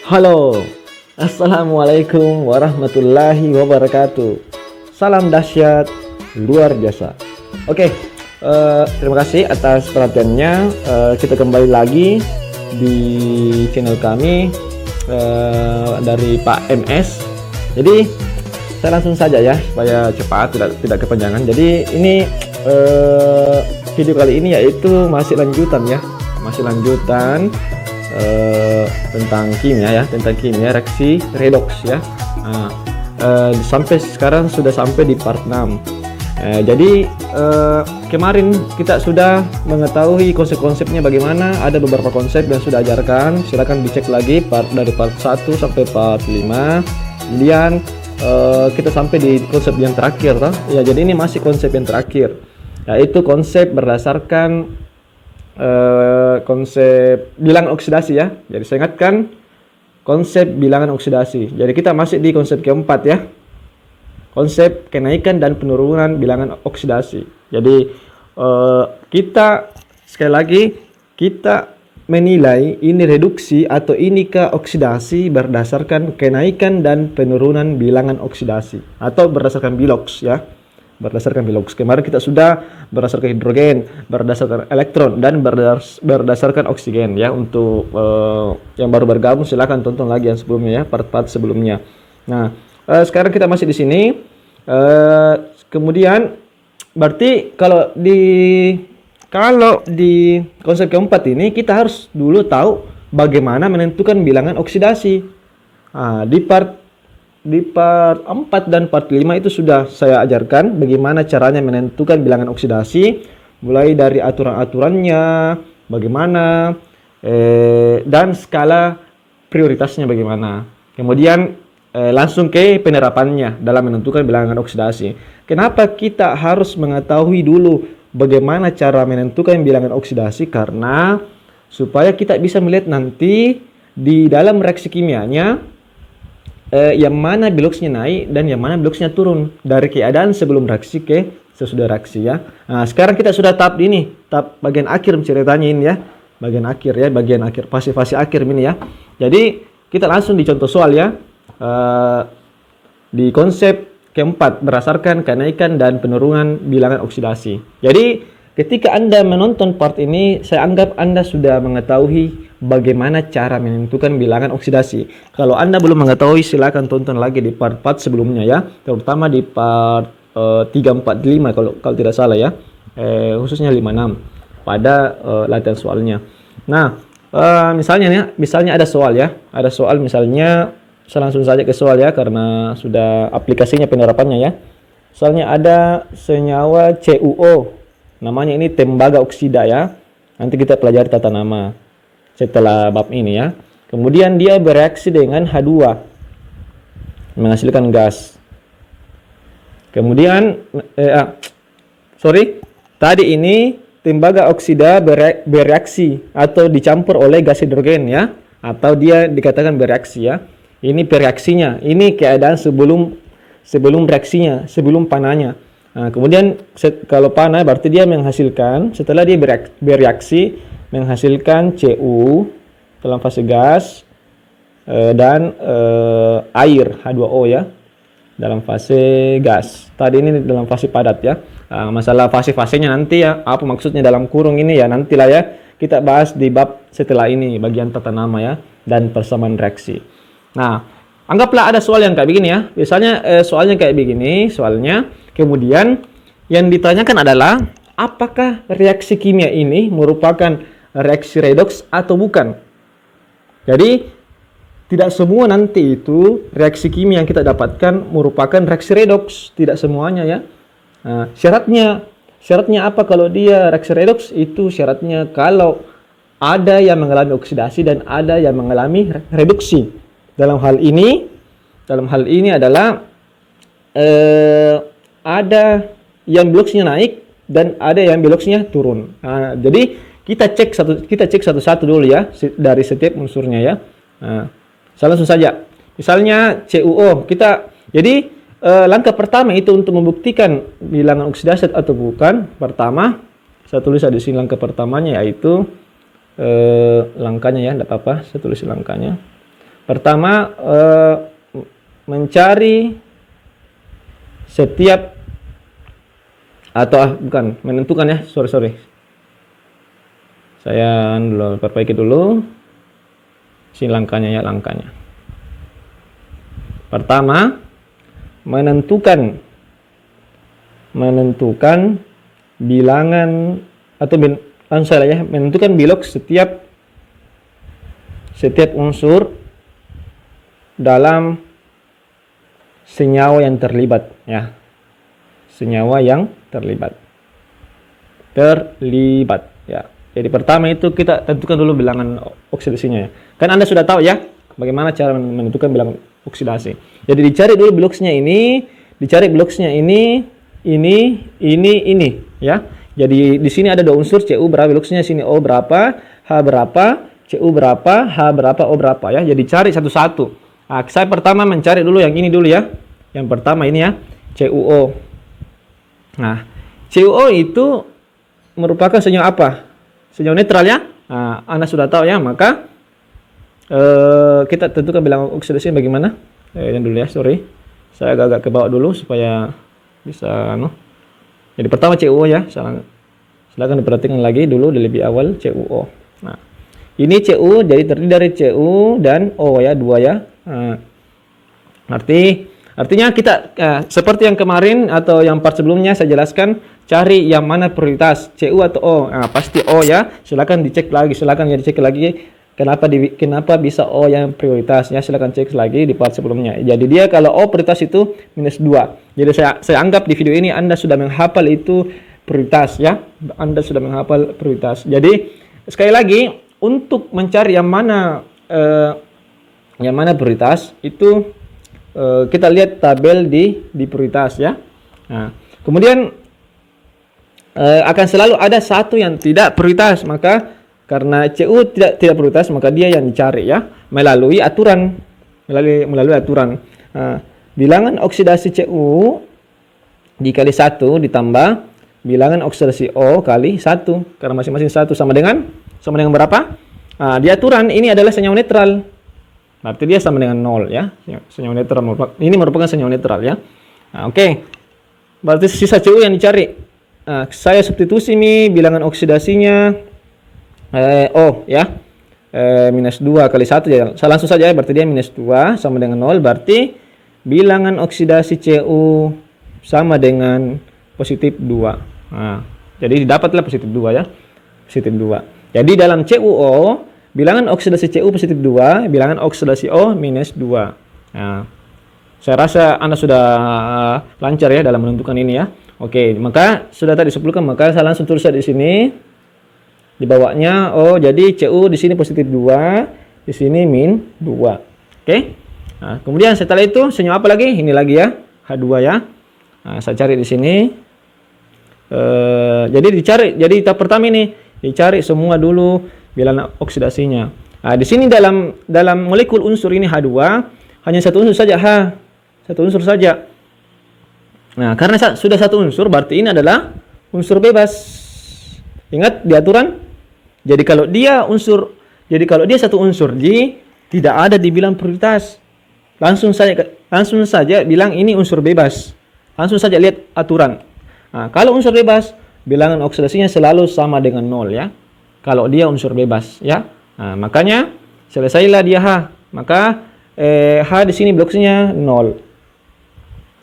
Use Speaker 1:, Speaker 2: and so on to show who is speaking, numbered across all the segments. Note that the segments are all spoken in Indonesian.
Speaker 1: Halo, Assalamualaikum warahmatullahi wabarakatuh. Salam dahsyat luar biasa. Oke, terima kasih atas perhatiannya. Kita kembali lagi di channel kami dari Pak MS. Jadi saya langsung saja ya supaya cepat, tidak kepanjangan. Jadi ini video kali ini yaitu masih lanjutan ya, tentang kimia reaksi redox ya. Sampai sekarang sudah sampai di part 6. Jadi kemarin kita sudah mengetahui konsep-konsepnya bagaimana. Ada beberapa konsep yang sudah ajarkan, silakan dicek lagi dari part 1 sampai part 5. Kemudian kita sampai di konsep yang terakhir toh. Ya, jadi ini masih konsep yang terakhir, yaitu konsep berdasarkan konsep bilangan oksidasi ya. Jadi saya ingatkan konsep bilangan oksidasi. Jadi kita masih di konsep keempat ya, konsep kenaikan dan penurunan bilangan oksidasi. Jadi kita sekali lagi kita menilai ini reduksi atau ini ke oksidasi berdasarkan kenaikan dan penurunan bilangan oksidasi atau berdasarkan bilox ya. Berdasarkan bilox. Kemarin kita sudah berdasarkan hidrogen, berdasarkan elektron, dan berdasarkan oksigen ya. Untuk yang baru bergabung silahkan tonton lagi yang sebelumnya ya, part-part sebelumnya. Nah, sekarang kita masih di sini. Kemudian berarti kalau di konsep keempat ini kita harus dulu tahu bagaimana menentukan bilangan oksidasi. Nah, di part 4 dan part 5 itu sudah saya ajarkan bagaimana caranya menentukan bilangan oksidasi, mulai dari aturan-aturannya bagaimana, dan skala prioritasnya bagaimana. Kemudian langsung ke penerapannya dalam menentukan bilangan oksidasi. Kenapa kita harus mengetahui dulu bagaimana cara menentukan bilangan oksidasi? Karena supaya kita bisa melihat nanti di dalam reaksi kimianya yang mana biloxnya naik dan yang mana biloxnya turun dari keadaan sebelum reaksi ke sesudah reaksi ya. Nah, sekarang kita sudah tahap bagian akhir ceritanya ini ya. Bagian akhir, fase akhir ini ya. Jadi kita langsung di contoh soal ya. Di konsep keempat berdasarkan kenaikan dan penurunan bilangan oksidasi. Jadi ketika Anda menonton part ini, saya anggap Anda sudah mengetahui bagaimana cara menentukan bilangan oksidasi. Kalau Anda belum mengetahui, silakan tonton lagi di part-part sebelumnya ya, terutama di part 3, 4, 5 kalau tidak salah ya, khususnya 5, 6 pada latihan soalnya. Nah, misalnya ada soal misalnya, saya langsung saja ke soal ya karena sudah aplikasinya penerapannya ya. Soalnya ada senyawa CuO, namanya ini tembaga oksida ya. Nanti kita pelajari tata nama setelah bab ini ya. Kemudian dia bereaksi dengan H2 menghasilkan gas. Kemudian tadi ini tembaga oksida bereaksi atau dicampur oleh gas hidrogen ya, atau dia dikatakan bereaksi ya. Ini bereaksinya, ini keadaan sebelum reaksinya, sebelum panahnya. Nah, kemudian kalau panah berarti dia menghasilkan, setelah dia bereaksi menghasilkan Cu dalam fase gas dan air H2O ya dalam fase gas. Tadi ini dalam fase padat ya. Nah, masalah fase-fasenya nanti ya, apa maksudnya dalam kurung ini ya, nantilah ya kita bahas di bab setelah ini, bagian tata nama ya dan persamaan reaksi. Nah, anggaplah ada soal yang kayak begini ya. Biasanya soalnya kayak begini, kemudian yang ditanyakan adalah apakah reaksi kimia ini merupakan reaksi redox atau bukan. Jadi tidak semua nanti itu reaksi kimia yang kita dapatkan merupakan reaksi redox, tidak semuanya ya. Nah, syaratnya apa kalau dia reaksi redox? Itu syaratnya kalau ada yang mengalami oksidasi dan ada yang mengalami reduksi. Dalam hal ini adalah ada yang biloxnya naik dan ada yang biloxnya turun. Nah, jadi kita cek satu-satu dulu ya dari setiap unsurnya ya. Nah, langsung saja. Misalnya CuO, jadi langkah pertama itu untuk membuktikan bilangan oksidasi atau bukan. Pertama, saya tulis di sini langkah pertamanya yaitu langkahnya ya, tidak apa-apa, saya tulis langkahnya. Pertama, mencari setiap atau bukan menentukan ya, sorry. Saya dulu perbaiki dulu. Sini langkahnya ya, langkahnya. Pertama, menentukan bilangan atau menentukan bilog setiap unsur dalam senyawa yang terlibat ya. Senyawa yang terlibat ya. Jadi pertama itu kita tentukan dulu bilangan oksidasinya ya. Kan Anda sudah tahu ya bagaimana cara menentukan bilangan oksidasi. Jadi dicari dulu bloksnya ini, ini ya. Jadi di sini ada 2 unsur, Cu berapa bloksnya, sini O berapa, H berapa, Cu berapa, H berapa, O berapa ya. Jadi cari satu-satu. Nah, saya pertama mencari dulu yang ini dulu ya. Yang pertama ini ya, CuO. Nah, CuO itu merupakan senyawa apa? Senyawa netral ya. Nah, Anda sudah tahu ya, maka kita tentukan bilangan oksidasi bagaimana? Yang dulu ya, sorry. Saya agak ke bawah dulu supaya bisa Jadi pertama CuO ya. Silakan diperhatikan lagi dulu di lebih awal CuO. Nah, ini Cu jadi terdiri dari Cu dan O ya, 2 ya. Nah, artinya kita seperti yang kemarin atau yang part sebelumnya saya jelaskan, cari yang mana prioritas, Cu atau O. Nah, pasti O ya. Silakan dicek lagi, kenapa bisa O yang prioritas ya. Silakan cek lagi di part sebelumnya. Jadi dia kalau O prioritas itu -2. Jadi saya anggap di video ini Anda sudah menghafal itu prioritas ya. Anda sudah menghafal prioritas. Jadi sekali lagi untuk mencari yang mana prioritas itu kita lihat tabel di prioritas ya. Nah, kemudian akan selalu ada satu yang tidak prioritas, maka karena Cu tidak prioritas maka dia yang dicari ya melalui aturan. Bilangan oksidasi Cu dikali 1 ditambah bilangan oksidasi O kali 1 karena masing-masing 1 sama dengan berapa? Di aturan ini adalah senyawa netral. Berarti dia sama dengan 0 ya. Senyawa netral ini merupakan senyawa netral ya. Nah, oke. Berarti sisa Cu yang dicari. Saya substitusi nih bilangan oksidasinya O ya. -2 kali 1 ya. Saya langsung saja ya, berarti dia -2 sama dengan 0, berarti bilangan oksidasi Cu sama dengan +2. Nah, jadi didapatlah +2 ya. +2. Jadi dalam CuO bilangan oksidasi Cu +2, bilangan oksidasi O -2. Nah, saya rasa Anda sudah lancar ya dalam menentukan ini ya. Oke, maka sudah tadi disebutkan, maka saya langsung tulis di sini di bawahnya. Oh, jadi Cu di sini +2, di sini -2. Oke. Nah, kemudian setelah itu senyawa apa lagi? Ini lagi ya, H2 ya. Nah, saya cari di sini. Jadi tahap pertama ini dicari semua dulu bilangan oksidasinya. Nah, di sini dalam molekul unsur ini H2 hanya satu unsur saja satu unsur saja. Nah, karena sudah satu unsur berarti ini adalah unsur bebas. Ingat di aturan. Jadi kalau dia satu unsur tidak ada dibilang prioritas. Langsung saja bilang ini unsur bebas. Langsung saja lihat aturan. Nah, kalau unsur bebas, bilangan oksidasinya selalu sama dengan 0 ya. Kalau dia unsur bebas ya. Nah, makanya selesailah dia H. Maka H di sini bloksnya 0.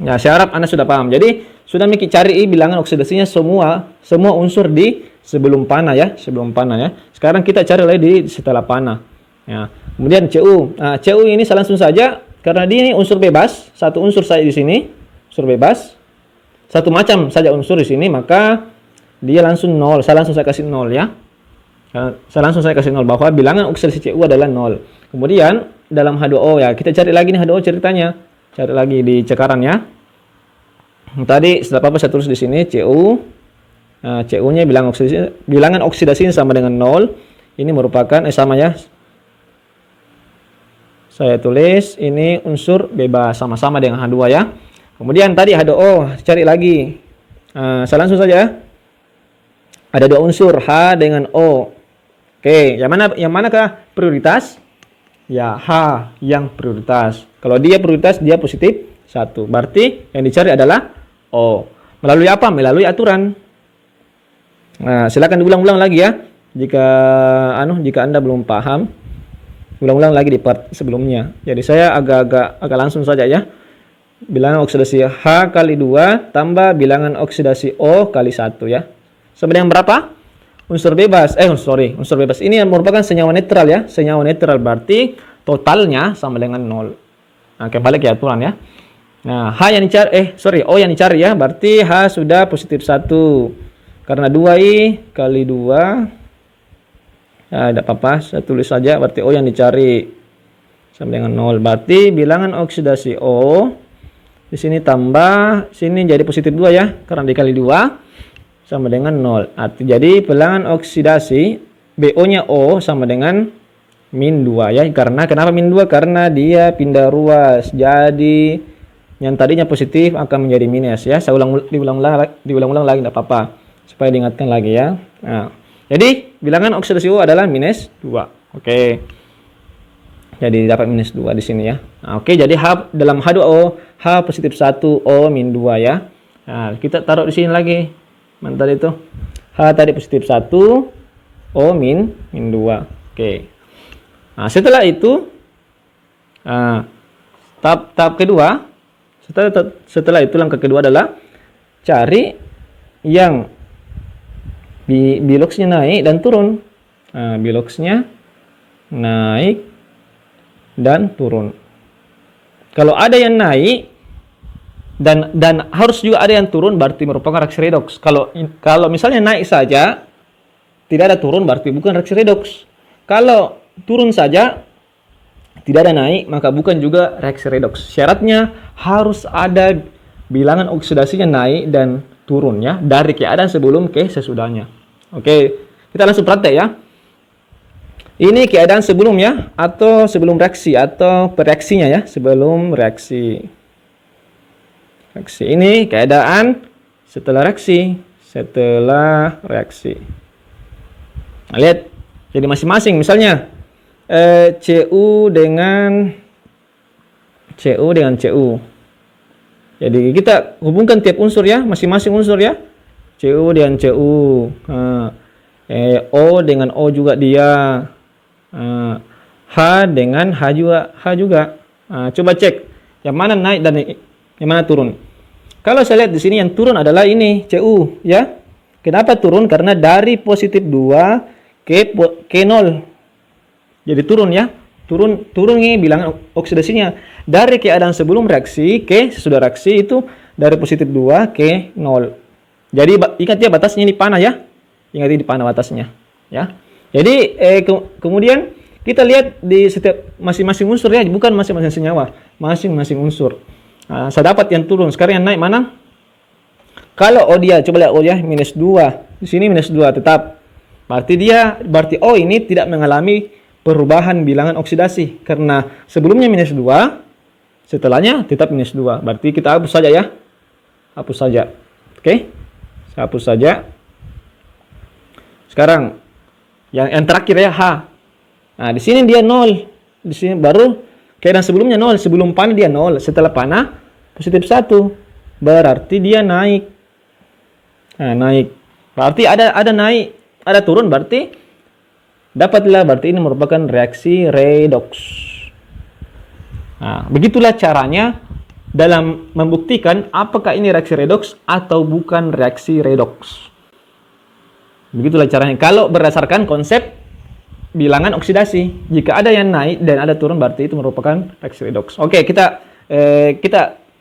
Speaker 1: Nah, saya harap Anda sudah paham. Jadi sudah cari bilangan oksidasinya semua unsur di sebelum panah ya, Sekarang kita cari lagi di setelah panah. Ya. Kemudian Cu. Nah, Cu ini saya langsung saja karena dia ini unsur bebas, satu unsur saja di sini, unsur bebas. Satu macam saja unsur di sini, maka dia langsung 0. Saya langsung kasih 0 ya. Bahwa bilangan oksidasi Cu adalah 0. Kemudian dalam H2O ya, kita cari lagi nih H2O ceritanya. Cari lagi di cekaran ya. Tadi setelah apa saya tulis di sini Cu. Nah, Cu-nya bilangan oksidasinya sama dengan 0. Ini merupakan sama ya. Saya tulis ini unsur bebas sama-sama dengan H2 ya. Kemudian tadi H2O cari lagi. Saya langsung saja. Ada 2 unsur H dengan O. Oke, yang manakah prioritas? Ya H yang prioritas. Kalau dia prioritas, dia positif 1. Berarti yang dicari adalah O. Melalui apa? Melalui aturan. Nah, silakan diulang-ulang lagi ya. Jika Anda belum paham, ulang-ulang lagi di part sebelumnya. Jadi saya agak langsung saja ya. Bilangan oksidasi H kali 2 tambah bilangan oksidasi O kali 1 ya. Sama dengan berapa? Unsur bebas. Unsur bebas ini yang merupakan senyawa netral ya. Senyawa netral berarti totalnya sama dengan 0. Nah, kembali ke aturan ya. Nah, O yang dicari ya. Berarti H sudah positif 1. Karena 2I kali 2. Nah, tidak apa-apa, saya tulis saja. Berarti O yang dicari sama dengan 0. Berarti bilangan oksidasi O di sini tambah, sini jadi positif 2 ya. Karena dikali 2 sama dengan 0. Jadi bilangan oksidasi BO-nya O sama dengan min 2 ya. Karena kenapa min 2? Karena dia pindah ruas. Jadi yang tadinya positif akan menjadi minus ya. Saya diulang-ulang lagi tidak apa-apa. Supaya diingatkan lagi ya. Nah, jadi bilangan oksidasi O adalah minus 2. Oke. Jadi dapat minus 2 di sini ya. Nah, oke, jadi dalam H2O, H positif 1, O min 2 ya. Nah, kita taruh di sini lagi. Mana tadi itu? H tadi positif 1, O min 2. Oke. Nah, setelah itu, tahap kedua, setelah itu langkah kedua adalah cari yang biloxnya naik dan turun. Nah, biloxnya naik dan turun. Kalau ada yang naik dan harus juga ada yang turun, berarti merupakan reaksi redoks. Kalau misalnya naik saja tidak ada turun, berarti bukan reaksi redoks. Kalau turun saja tidak ada naik, maka bukan juga reaksi redoks. Syaratnya harus ada bilangan oksidasinya naik dan turun ya, dari keadaan sebelum ke sesudahnya. Oke, kita langsung praktek ya. Ini keadaan sebelumnya atau sebelum reaksi atau reaksinya ya, sebelum reaksi. Reaksi ini keadaan setelah reaksi, Nah, lihat, jadi masing-masing misalnya Cu dengan Cu. Jadi kita hubungkan tiap unsur ya, masing-masing unsur ya. Cu dengan Cu. O dengan O juga dia. H dengan H juga. Coba cek yang mana naik dan yang mana turun. Kalau saya lihat di sini yang turun adalah ini Cu ya. Kenapa turun? Karena dari positif 2 ke 0. Jadi turun ya. Turun ini bilangan oksidasinya dari keadaan sebelum reaksi ke sesudah reaksi itu dari positif 2 ke 0. Jadi ingat ya batasnya ini panah ya. Ingat ini panah batasnya ya. Jadi kemudian kita lihat di setiap masing-masing unsur ya, bukan masing-masing senyawa, masing-masing unsur. Saya dapat yang turun. Sekarang yang naik mana? Kalau O dia, coba lihat O ya, minus 2. Di sini minus 2 tetap. Berarti O ini tidak mengalami perubahan bilangan oksidasi. Karena sebelumnya minus 2, setelahnya tetap minus 2. Berarti kita hapus saja ya. Hapus saja. Oke? Saya hapus saja. Sekarang yang terakhir ya H. Nah, di sini dia 0. Di sini baru keadaan sebelumnya 0. Sebelum panah dia 0. Setelah panah positif 1. Berarti dia naik. Nah, naik. Berarti ada naik, ada turun, berarti dapatlah, berarti ini merupakan reaksi redoks. Nah, begitulah caranya dalam membuktikan apakah ini reaksi redoks atau bukan reaksi redoks. Begitulah caranya. Kalau berdasarkan konsep bilangan oksidasi, jika ada yang naik dan ada turun, berarti itu merupakan reaksi redoks. Oke, kita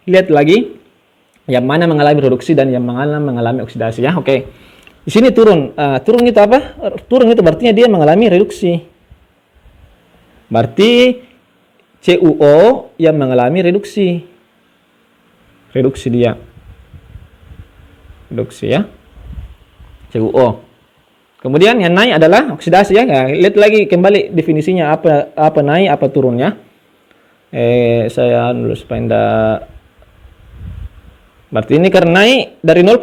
Speaker 1: lihat lagi yang mana mengalami reduksi dan yang mengalami oksidasi ya. Oke. Di sini turun. Turun itu apa? Turun itu berarti dia mengalami reduksi. Berarti CuO yang mengalami reduksi. Reduksi dia. Reduksi ya. CuO. Kemudian yang naik adalah oksidasi ya. Nah, lihat lagi kembali definisinya apa naik, apa turun ya. Saya nulis supaya enggak. Berarti ini karena naik dari 0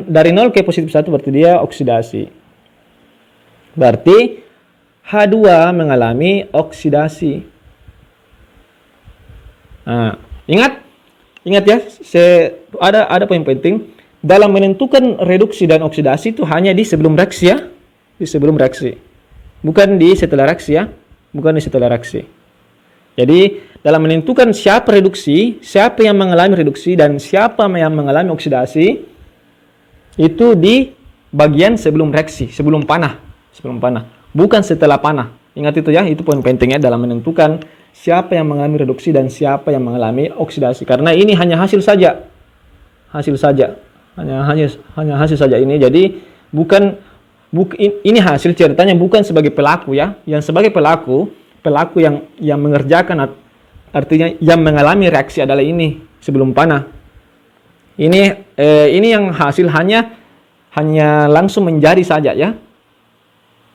Speaker 1: dari 0 ke positif 1, berarti dia oksidasi. Berarti H2 mengalami oksidasi. Nah, ingat ya, ada poin penting dalam menentukan reduksi dan oksidasi itu hanya di sebelum reaksi ya, di sebelum reaksi, bukan di setelah reaksi ya, bukan di setelah reaksi. Jadi dalam menentukan siapa reduksi, siapa yang mengalami reduksi dan siapa yang mengalami oksidasi itu di bagian sebelum reaksi, sebelum panah, bukan setelah panah. Ingat itu ya, itu poin pentingnya dalam menentukan siapa yang mengalami reduksi dan siapa yang mengalami oksidasi. Karena ini hanya hasil saja, hanya hasil saja ini. Jadi ini hasil ceritanya bukan sebagai pelaku ya. Yang sebagai pelaku yang mengerjakan, artinya yang mengalami reaksi adalah ini sebelum panah. Ini yang hasil hanya langsung menjadi saja ya,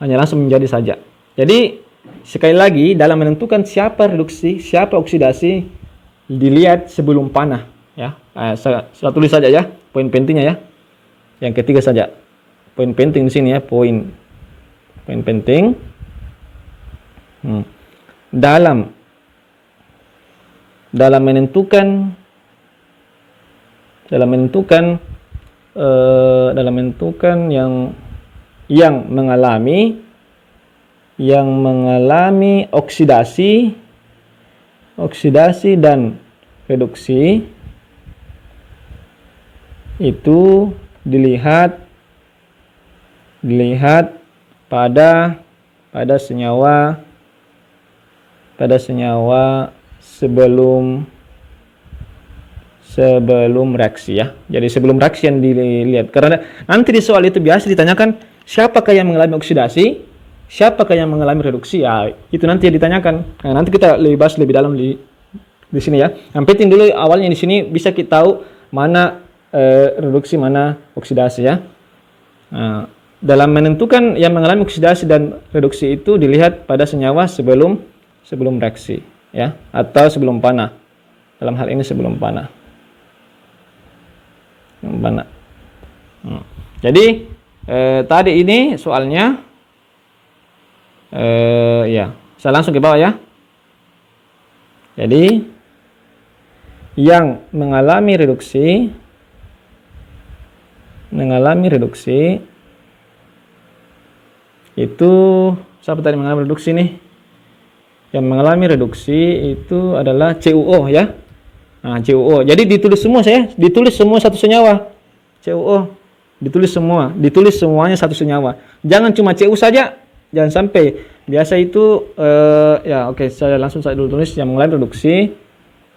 Speaker 1: hanya langsung menjadi saja. Jadi sekali lagi dalam menentukan siapa reduksi, siapa oksidasi dilihat sebelum panah ya. Saya tulis saja ya poin pentingnya ya. Yang ketiga saja. Poin penting di sini ya, poin penting. Dalam menentukan yang mengalami oksidasi dan reduksi itu dilihat pada senyawa sebelum reaksi ya. Jadi sebelum reaksi yang dilihat. Karena nanti di soal itu biasa ditanyakan siapakah yang mengalami oksidasi, siapakah yang mengalami reduksi. Ya, itu nanti yang ditanyakan. Nah, nanti kita bahas lebih dalam di sini ya. Yang penting dulu awalnya di sini bisa kita tahu mana reduksi, mana oksidasi ya. Nah, dalam menentukan yang mengalami oksidasi dan reduksi itu dilihat pada senyawa sebelum reaksi ya, atau sebelum panah. Dalam hal ini sebelum panah. Jadi tadi ini soalnya ya, saya langsung ke bawah ya. Jadi yang mengalami reduksi itu siapa tadi mengalami reduksi nih? Yang mengalami reduksi itu adalah CuO ya. Nah, CuO. Jadi ditulis semua satu senyawa. CuO ditulis semuanya satu senyawa. Jangan cuma Cu saja. Jangan sampai biasa itu ya oke, saya langsung dulu tulis yang mengalami reduksi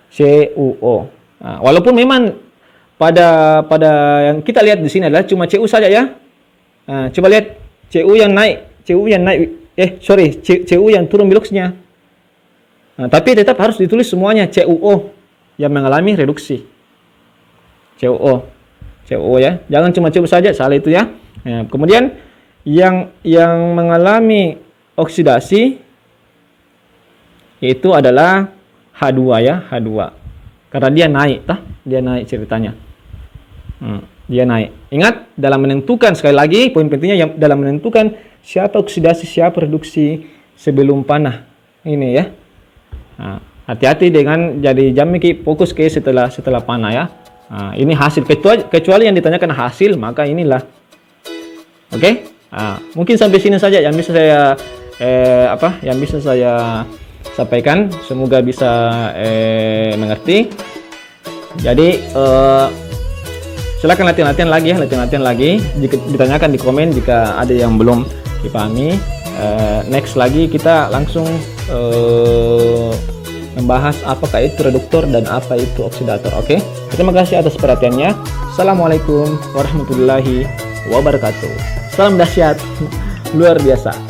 Speaker 1: CuO. Nah, walaupun memang pada yang kita lihat di sini adalah cuma Cu saja ya. Nah, coba lihat Cu yang naik, Cu yang turun biloxnya. Nah, tapi tetap harus ditulis semuanya CuO yang mengalami reduksi. CuO ya. Jangan cuma Cu saja, salah itu ya. Nah, kemudian yang mengalami oksidasi itu adalah H2 ya, H2. Karena dia naik ceritanya. Dia naik. Ingat, dalam menentukan, sekali lagi poin pentingnya yang dalam menentukan siapa oksidasi, siapa reduksi sebelum panah. Ini ya. Nah, hati-hati dengan jadi jamiki, fokus ke setelah panah ya. Nah, ini hasil, kecuali yang ditanyakan hasil, maka inilah. Oke? Nah, mungkin sampai sini saja yang bisa saya sampaikan. Semoga bisa mengerti. Jadi silakan latihan lagi. Jika ditanyakan di komen jika ada yang belum dipahami. Next lagi kita langsung membahas apakah itu reduktor dan apa itu oksidator. Oke? Terima kasih atas perhatiannya. Assalamualaikum warahmatullahi wabarakatuh. Salam dahsyat luar biasa.